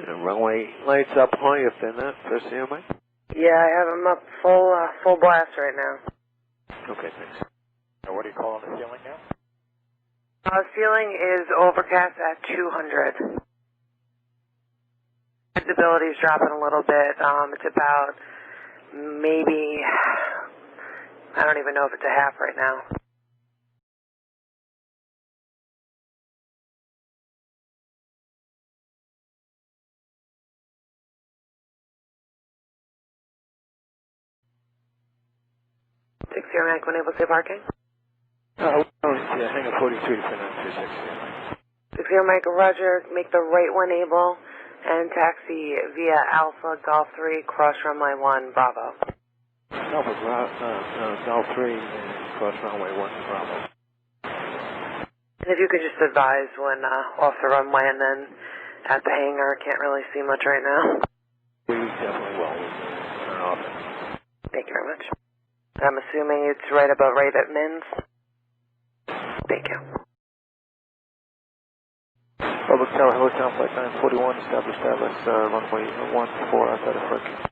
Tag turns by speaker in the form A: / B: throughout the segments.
A: And runway lights up high if they're not for CMA.
B: Yeah, I have them up full blast right now.
A: Okay, thanks.
C: Now what do you call on the ceiling now?
B: Ceiling is overcast at 200. Visibility is dropping a little bit. It's about maybe, I don't even know if it's a half right now. Six zero Mike, when able to say parking?
A: Yeah, hang on 42 to 926.
B: 60 Mike, Roger, make the right one able and taxi via Alpha Golf 3, cross runway 1, Bravo.
A: Alpha Golf 3, cross runway 1, Bravo.
B: And if you could just advise when off the runway and then at the hangar, can't really see much right now.
A: We definitely will. Turn off.
B: Thank you very much. I'm assuming it's right about right at Mins. Thank you.
A: Republic Tower, Hello Town Flight 941, establish runway 14 outside of FRIKK.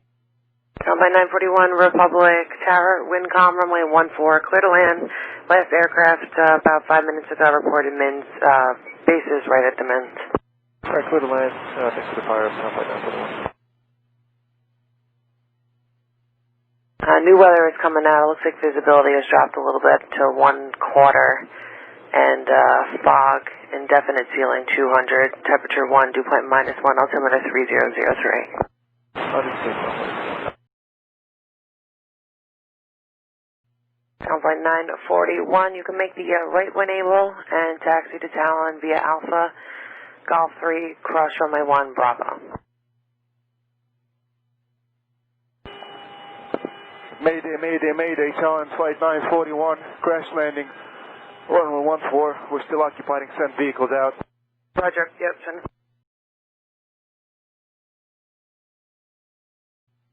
B: Flight 941 Republic Tower, Windcom, runway 14, clear to land. Last aircraft about 5 minutes ago reported Mins, bases right at the Mins.
A: Alright, clear to land, thanks for the fire, Town Flight 941.
B: New weather is coming out. It looks like visibility has dropped a little bit to 1/4, and fog, indefinite ceiling 200, temperature 1, dew point -1, altimeter 3003. Flight 941, you can make the right when able and taxi to Talon via Alpha Golf 3, cross runway 1, Bravo.
C: Mayday, Mayday, Mayday, Talon Flight 941, crash landing, runway 14, we're still occupying, send vehicles out.
B: Roger, yep, send.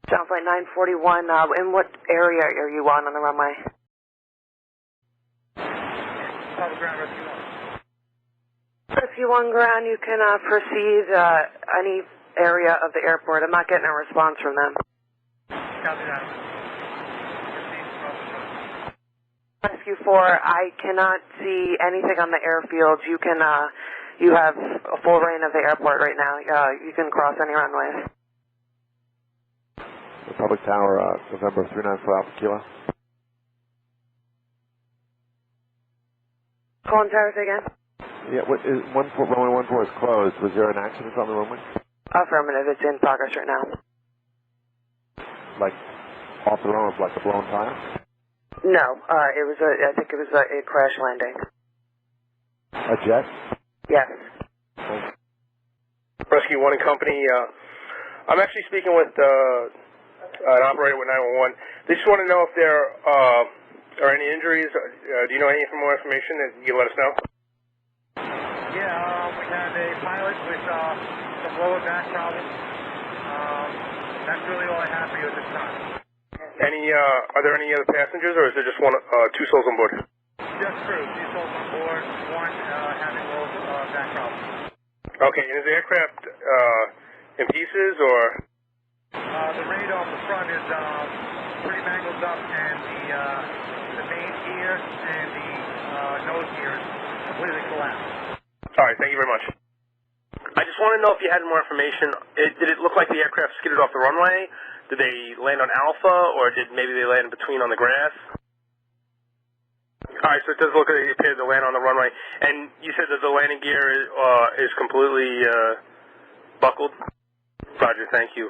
B: Talon Flight 941, in what area are you on the runway?
C: Ground Rescue 1.
B: Rescue 1 ground, you can proceed any area of the airport. I'm not getting a response from them.
C: Copy that.
B: Rescue 4, I cannot see anything on the airfield. You can, you have a full reign of the airport right now. You can cross any runways.
A: Republic Tower, November 394 Alpha Kilo.
B: Colin Towers again?
A: Yeah, what is runway 14 is closed. Was there an accident on the runway?
B: Affirmative, it's in progress right now.
A: Like off the runway, like a blown tire?
B: No, it was I think it was a crash landing.
A: A jet?
B: Yes.
D: Rescue 1 and Company, I'm actually speaking with an operator with 911. They just want to know if there are any injuries. Do you know any more information that you can let us know?
C: Yeah, we have a pilot with some lower back problems. That's really all I have for you at this time.
D: Are there any other passengers, or is there just two souls on board?
C: Just crew, 2 souls on board, 1 having low back problems.
D: Okay, and is the aircraft in pieces, or?
C: The radar on the front is pretty mangled up, and the main gear and the nose gear is completely collapsed.
D: All right, thank you very much. I just want to know if you had more information. Did it look like the aircraft skidded off the runway? Did they land on Alpha, or did maybe they land in between on the grass? All right, so it does look like it appeared to land on the runway. And you said that the landing gear is completely buckled? Roger, thank you.